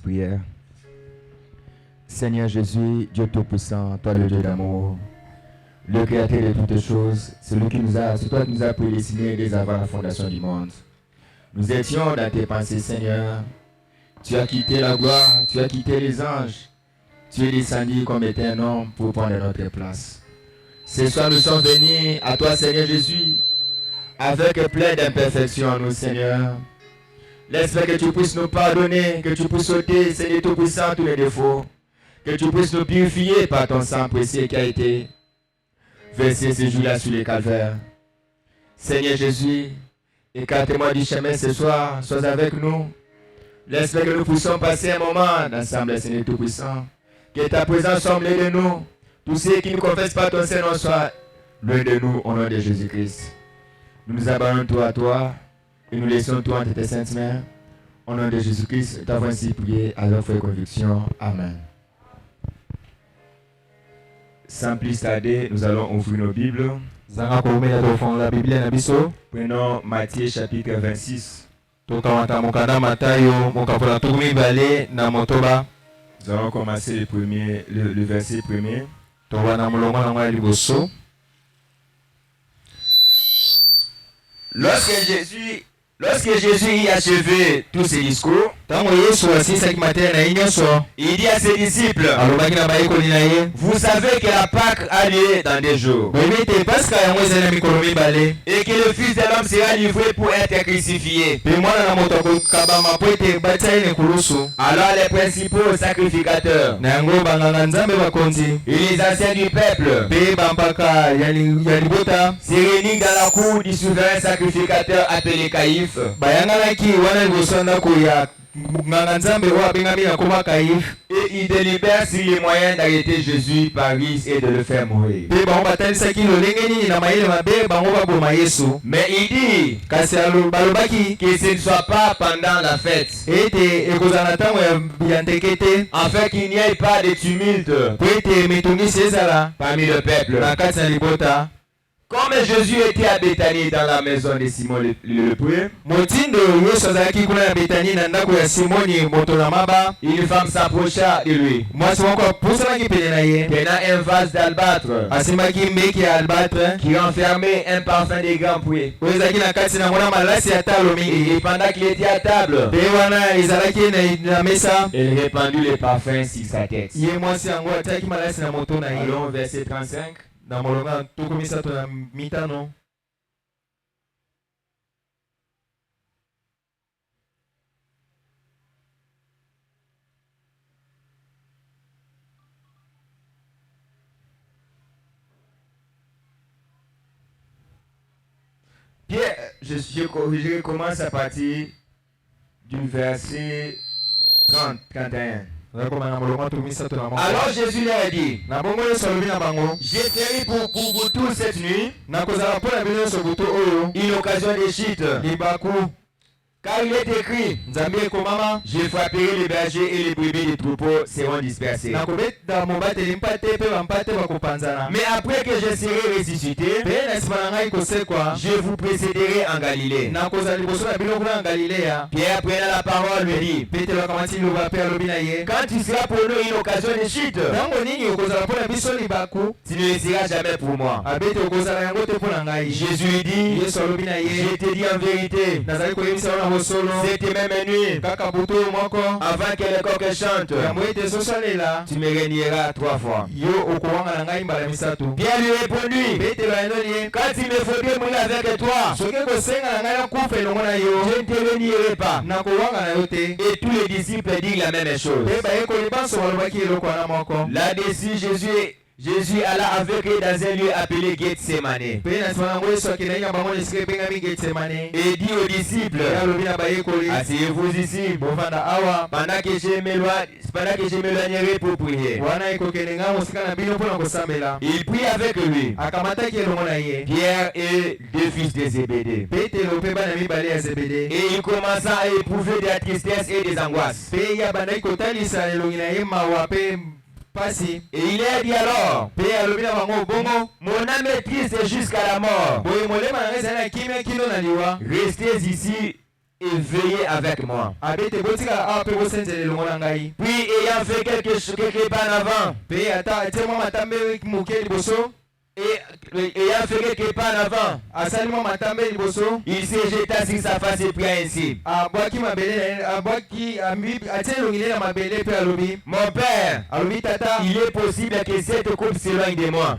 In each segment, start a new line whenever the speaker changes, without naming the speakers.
prière. Seigneur Jésus, Dieu Tout-Puissant, toi le Dieu d'amour, le Créateur de toutes choses, c'est toi qui nous as prédestinés dès avant la fondation du monde. Nous étions dans tes pensées, Seigneur. Tu as quitté la gloire, tu as quitté les anges. Tu es descendu comme était un homme pour prendre notre place. Ce soir, nous sommes venus à toi, Seigneur Jésus, avec plein d'imperfections en nous, Seigneur. Laisse que tu puisses nous pardonner, que tu puisses ôter, Seigneur Tout-Puissant, tous les défauts. Que tu puisses nous purifier par ton sang précieux qui a été versé ce jour-là sur les calvaires. Seigneur Jésus, écarte-moi du chemin ce soir, sois avec nous. Laisse que nous puissions passer un moment ensemble, Seigneur Tout-Puissant. Que ta présence soit au milieu de nous. Tous ceux qui ne confessent pas ton Seigneur soient loin de nous au nom de Jésus-Christ. Nous nous abandonnons tout à toi et nous laissons tout entre tes saintes mains. Au nom de Jésus-Christ, nous t'avons ainsi prié avec foi et conviction. Amen. Sans plus tarder, nous allons ouvrir nos Bibles. Prenons Matthieu chapitre 26. Nous allons commencer le verset premier. Lorsque Jésus y achevé tous ses discours, il dit à ses disciples, vous savez que la Pâque a lieu dans 2 jours, et que le Fils de l'homme sera livré pour être crucifié. Alors les principaux sacrificateurs et les anciens du peuple se réunissent dans la cour du souverain sacrificateur appelé Caïphe. Et il délibère sur les moyens d'arrêter Jésus par risque et de le faire mourir. Mais il dit que ce ne soit pas pendant la fête, afin qu'il n'y ait pas de tumulte parmi le peuple. Comme Jésus était à Béthanie dans la maison de Simon le lépreux, une femme s'approcha de lui, tenant un vase d'albâtre qui renfermait un parfum de grand prix. Et pendant qu'il était à table, elle répandit le parfum sur sa tête. Allons verset 35. Pierre, je commence à partir du verset 31. Alors Jésus leur a dit, j'ai ferai pour vous tous cette nuit une occasion de chute. Car il est écrit, je frapperai les bergers et les brebis des troupeaux seront dispersés. Mais après que je serai ressuscité, je vous précéderai en Galilée. Pierre prenant la parole lui dit, quand tu seras pour nous une occasion de chute, tu ne le seras jamais pour moi. Jésus lui dit, je te dis en vérité, cette même nuit, avant que le coq chante, tu me régneras 3 fois. Pierre lui répondit, quand il me faudrait mourir avec toi, je ne te régnerai pas. Et tous les disciples disent la même chose. Là-dessus, Jésus alla avec eux dans un lieu appelé Gethsemane. Et dit aux disciples, asseyez-vous ici, pendant que je m'éloignerai pour prier. Il prit avec lui Pierre et 2 fils de Zébédée. Et il commença à éprouver de la tristesse et des angoisses. Et il a dit alors, mon âme est triste jusqu'à la mort. Restez ici et veillez avec moi. Puis ayant fait quelques pas en avant, et ayant fait quelques pas en avant, il s'est jeté sur sa face et pria ainsi. Mon père, il est possible que cette coupe s'éloigne de moi.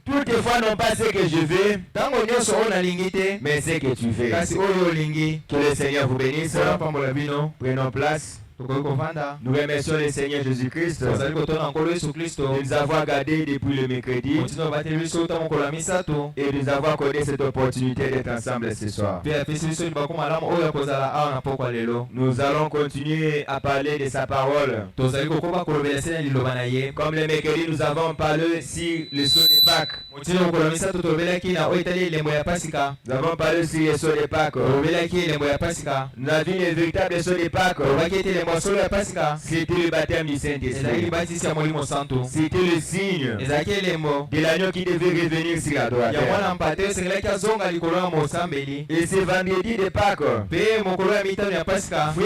Toutefois, non pas ce que je veux, mais ce que tu veux. Que le Seigneur vous bénisse. Prenons place. Nous remercions le Seigneur Jésus-Christ de nous avoir gardés depuis le mercredi et de nous avoir accordé cette opportunité d'être ensemble ce soir. Nous allons continuer à parler de sa parole. Comme le mercredi, nous avons parlé sur le saut de Pâques. Nous avons parlé sur le saut de Pâques. Nous avons vu le véritable saut de Pâques. C'était le baptême du Saint-Esprit. C'était le signe de l'agneau qui devait revenir sur la droite. Et ce vendredi de Pâques, Frère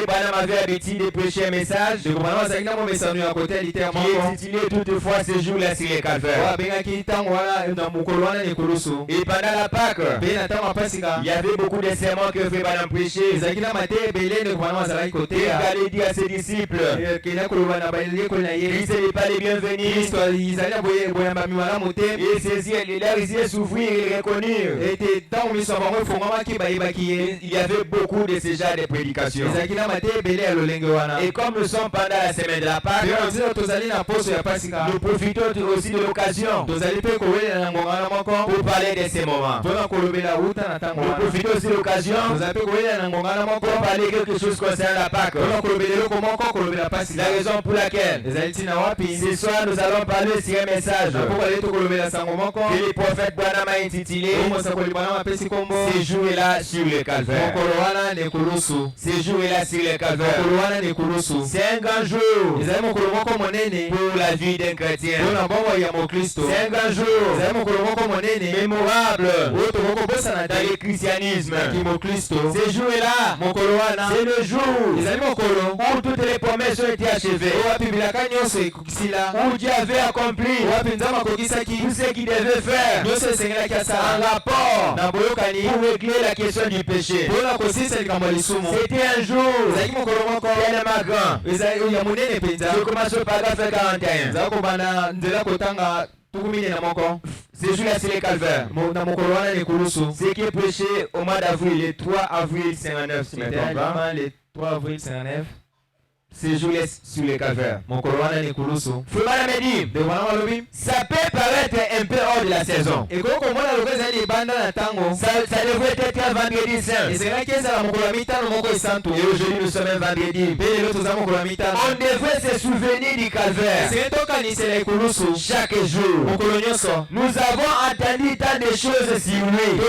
Branham avait l'habitude de prêcher un message qui est intitulé toutefois ce jour-là sur les calvaires. Et pendant la Pâques, il y avait beaucoup de sermons que Frère Branham prêchait. Il allait dire à ses disciples, Christ n'est pas les bienvenus. Et ses yeux s'ouvrirent et reconnurent. Il y avait beaucoup de ce genre de prédications. Et comme nous sommes pendant la semaine de la Pâque, nous profitons aussi de l'occasion pour parler de ces moments. Nous profitons aussi de l'occasion pour parler quelque chose concernant la Pâque. La raison pour laquelle ce soir nous allons parler sur un message que le prophètre Branham a intitulé Ce jour-là sur le calvaire. Ce jour-là sur le calvaire. C'est un grand jour pour la vie d'un chrétien. C'est un grand jour mémorable dans le christianisme. Ce jour-là, c'est le jour où toutes les promesses ont été achevées, où Dieu avait accompli tout ce qu'il devait faire en rapport pour régler la question du péché. C'était un jour tellement grand. Je commence au paragraphe 41. Ce jour-là, c'est le calvaire. Ce qui est prêché au mois d'avril, le 3 avril 59, si je ne me trompe pas.
le 3 avril 59.
Ce jour-là sur le calvaire. Frère Branham dit, ça peut paraître un peu hors de la saison. Ça devrait être un vendredi saint. Et aujourd'hui nous sommes un vendredi. On devrait se souvenir du calvaire chaque jour. Nous avons entendu tant de choses sur lui.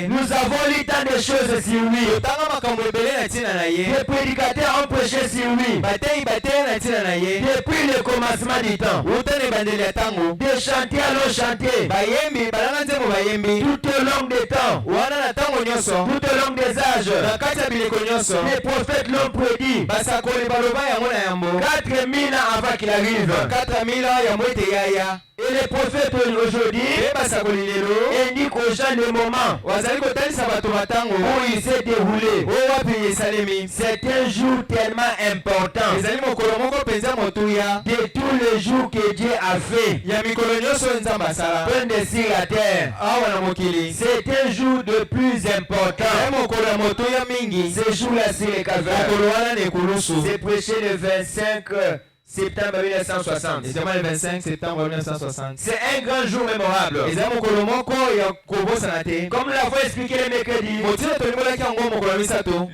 Nous avons lu tant de choses sur lui. Les prédicateurs ont prêché sur lui depuis le commencement du temps. Des chantiers allons chanter tout au long des temps, tout au long des âges. Les prophètes l'ont prédit 4000 ans avant qu'il arrive. Et les prophètes aujourd'hui indiquent aux gens le moment où il s'est déroulé. C'est un jour tellement important de tous les jours que Dieu a fait. Peine de sur la terre. C'est un jour de plus important. Ce jour-là, c'est le calvaire. C'est prêché le 25 septembre 1960.
Le 25 septembre 1960.
C'est un grand jour mémorable. Comme nous l'avons expliqué le mercredi,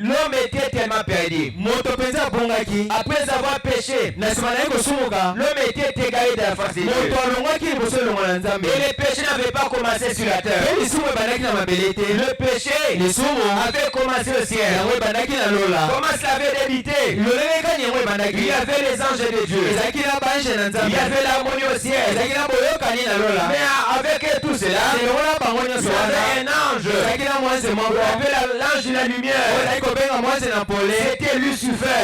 l'homme était tellement perdu.
dit.
Moto penza bongaki.
Après avoir péché,
L'homme
était égaré de la face de Dieu. Et le péché n'avait pas commencé sur la terre. Le péché avait commencé au ciel. Comment cela avait débuté? Il y avait les anges de Dieu. Il y avait l'harmonie au ciel. Mais avec tout cela, il y avait un ange. Il y avait l'ange de la lumière. C'était Lucifer.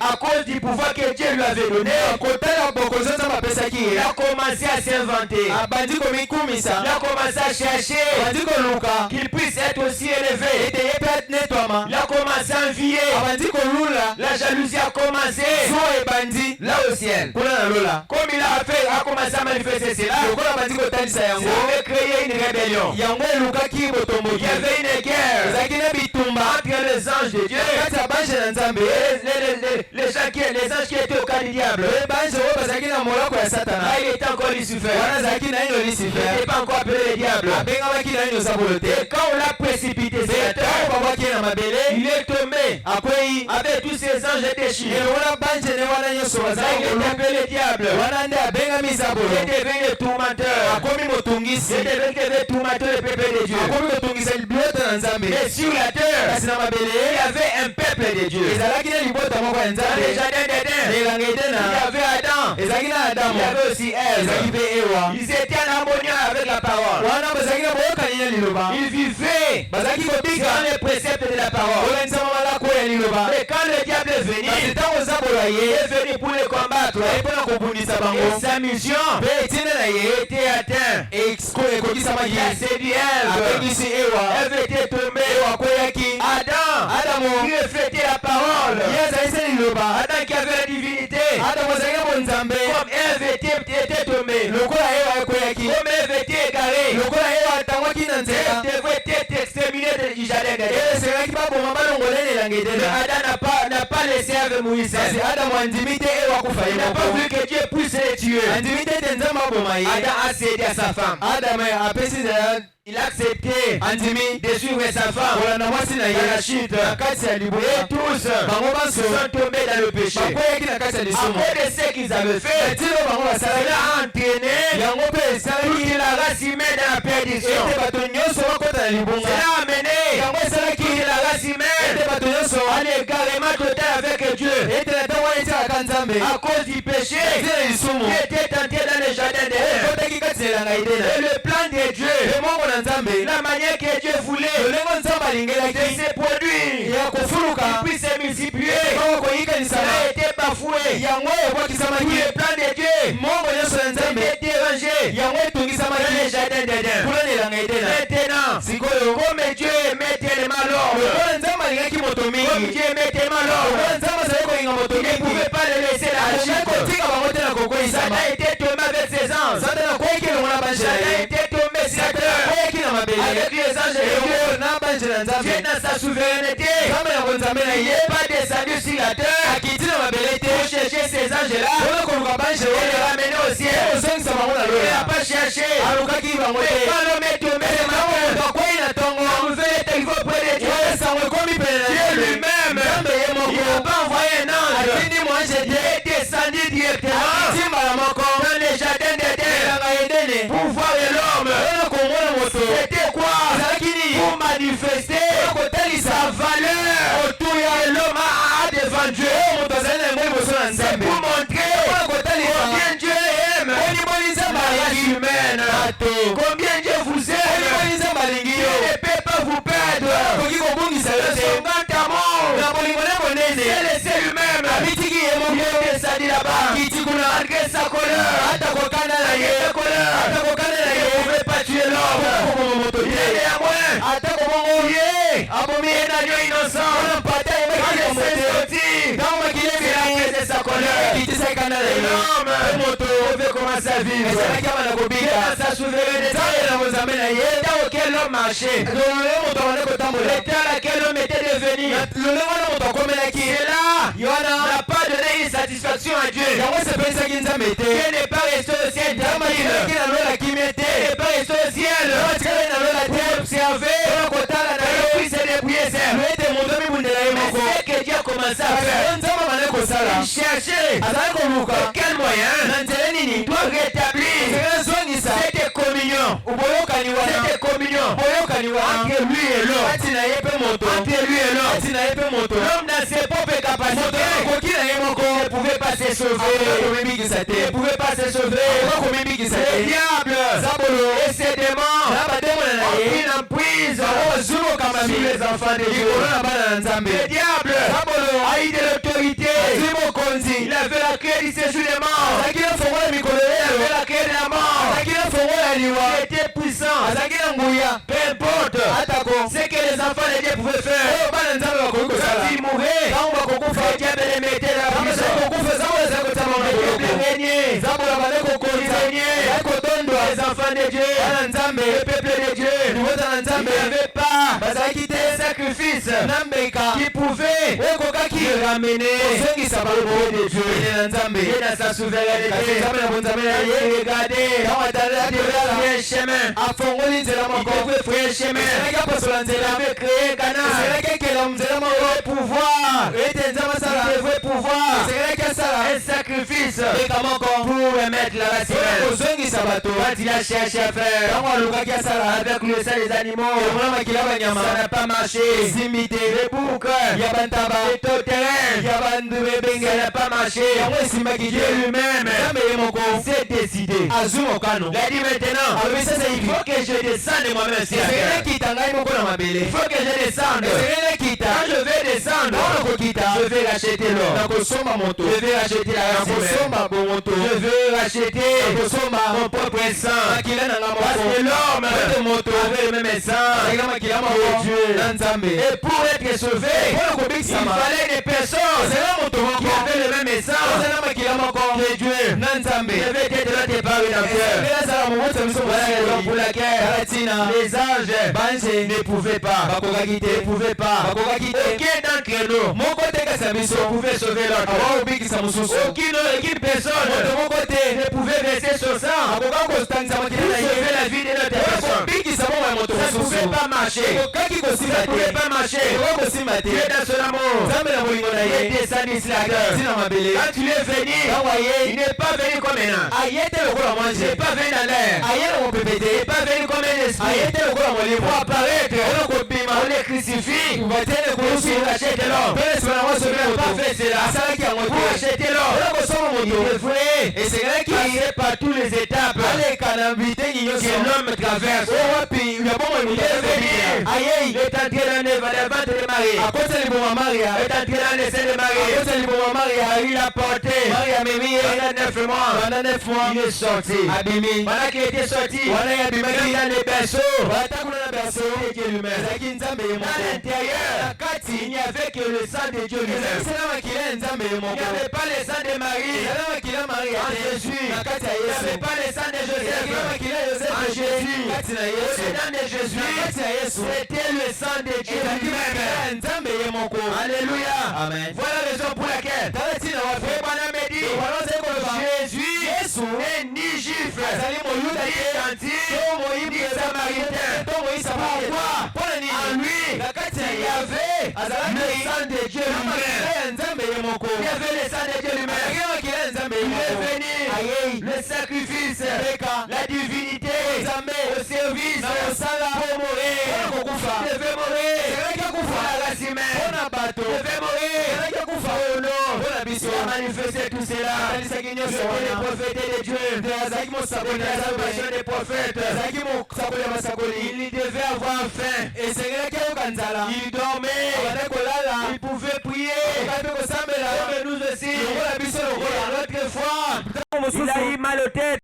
À cause du pouvoir que Dieu lui avait donné, il a commencé à s'inventer. Il a commencé à chercher qu'il puisse être aussi élevé. Il a commencé à envier. La jalousie a commencé là au ciel. Comme il a commencé à manifester cela, ça avait créé une rébellion. Il y avait une guerre entre les anges de Dieu et les anges qui étaient au camp du diable. Là, il était encore Lucifer. Il n'était pas encore appelé le diable. Et quand on l'a précipité sur la terre, il est tombé avec tous ces anges déchirés. Il est appelé le diable. Il est devenu le tourmenteur. Il est devenu le tourmenteur du peuple de Dieu. Mais sur la terre, il y avait un peuple de Dieu. Dans les jardins d'Éden, il y avait Adam. Il y avait aussi Ève. Ils étaient en harmonie avec la parole. Ils vivaient dans les préceptes de la parole. Et quand le diable est venu, il est venu pour les combattre. Et sa mission était atteinte. Il a séduit Ève. Ève était tombée. Adam qui reflétait la parole. Adam qui avait la divinité. Comme Ève était tombée. Comme Ève était égarée. Elle devait être exterminée du jardin d'Éden. Mais Adam n'a pas laissé Ève mourir seule. Il n'a pas voulu que Dieu puisse les tuer. Adam a cédé à sa femme. Il a accepté de suivre sa femme à la chute. Et tous sont tombés dans le péché. À cause de ce qu'ils avaient fait, cela a entraîné toute la race humaine dans la perdition. Cela a amené toute la race humaine à l'égarement total avec Dieu. À cause du péché qui était tenté dans le jardin d'Éden. Et le plan de Dieu, la manière que Dieu voulait de se produire, qu'il puisse se multiplier, ça a été bafoué. Tout le plan de Dieu était dérangé dans le jardin d'Éden. Maintenant, comme Dieu aimait tellement l'homme, comme Dieu aimait tellement l'homme, il ne pouvait pas le laisser la chute. Satan a été tombé avec ses anges. Satan a été tombé sur la terre avec les anges de Dieu. Dieu dans sa souveraineté, il n'est pas descendu sur la terre pour chercher ces anges-là et les ramener au ciel. Il n'a pas cherché. Mais quand l'homme est tombé, il va près de Dieu. Dieu lui-même, il n'a pas envoyé un ange. Il est descendu directement dans les jardins d'Éden pour voir l'homme. C'était quoi? Pour manifester sa valeur autour de l'homme devant Dieu. C'est pour montrer combien Dieu aime la race humaine. Combien Dieu vous aime. Dieu ne peut pas vous perdre. Son grand amour, c'est laissé lui-même. Il est descendu là-bas. Malgré sa colère, il ne pouvait pas tuer l'homme. Il est néanmoins abomi un agneau innocent. Sa colère. L'homme pouvait commencer à vivre. Dans sa souveraineté, dans auquel l'homme marchait, l'état dans lequel l'homme était devenu. Cela n'a pas donné une satisfaction à Dieu. Dieu n'est pas resté au ciel. Dieu n'est pas resté au ciel pour observer et puis se débrouiller seul. ce que Dieu a commencé à faire. Il cherchait quel moyen il doit rétablir cette communion. Cette communion entre lui et l'homme. L'homme dans ses propres capacités ne pouvait pas se sauver. Ne pouvait pas se sauver. Le diable et ses démons ont pris l'emprise sur les enfants de Dieu. Le diable a eu de l'autorité. Il avait la clé du séjour des morts. Il avait la clé de la mort. Il était puissant. Peu importe ce que les enfants de Dieu pouvaient faire. Quand ils mouraient, le diable les mettait la prison. Le diable régnait. Les enfants de Dieu, le peuple de Dieu, il n'avait pas de sacrifice qui pouvait ramener le de Dieu. Et dans sa souveraineté, regardez, il chemin. Il devait chemin. Il avait créé Cana. Il devait pouvoir. Un sacrifice pour remettre la racine. Quand il a cherché à faire avec le sang des animaux, ça n'a pas marché. Les boucs, les toterrains, ça n'a pas marché. Dieu lui-même s'est décidé. Il a dit maintenant, il faut que je descende moi-même. Il faut que je descende. Quand je vais descendre, je vais racheter l'or. Je vais racheter la racine. Je vais racheter mon propre sang. Parce que l'homme avait le même sang que Dieu. Et pour être sauvé, il fallait des personnes qui avaient le même sang que Dieu. Je vais être là tes parents dans le cœur. Voilà la raison pour laquelle les anges ne pouvaient pas. Aucun d'entre nous ne pouvait sauver l'autre. Aucune personne ne pouvait verser son sang pour sauver la vie de notre personne. Ça ne pouvait pas marcher. Ça ne pouvait pas marcher. Dieu dans son amour, il est descendu sur la terre. Quand tu es venu, il n'est pas venu comme un ange. Il n'est pas venu dans l'air. Il n'est pas venu comme un esprit. Pour apparaître, on les crucifie. Pour racheter l'homme. Il n'a pas fait cela. Pour acheter l'homme, il devrait passer par toutes les étapes que l'homme traverse. Il est entré dans le ventre de Marie. Il est entré dans le sein de Marie. Il a porté pendant 9 mois. Il est sorti. Pendant qu'il était sorti, il est dans le berceau. C'est Dieu lui-même. Dans l'intérieur, il n'y avait que le sang de Dieu lui-même. Il n'y avait pas le sang de Marie en Jésus. Il n'y avait pas le sang de Joseph en Jésus. Le sang de Jésus, c'était le sang de Dieu lui-même. Alléluia. Amen. Voilà la raison pour laquelle Jésus n'est ni juif, ni gentil, ni samaritain. Pourquoi? En lui, il y avait le sang de Dieu lui-même. Il y avait le sang de Dieu lui-même. Il est venu, le sacrifice, la divinité, au service, pour mourir. Il devait mourir pour la race humaine. Il devait mourir pour nous. Il a manifesté tout cela. C'était les prophètes de Dieu. C'était des prophètes. Il devait avoir faim. Il dormait. Il pouvait prier. Mais nous aussi. L'autre fois, il a eu mal aux têtes.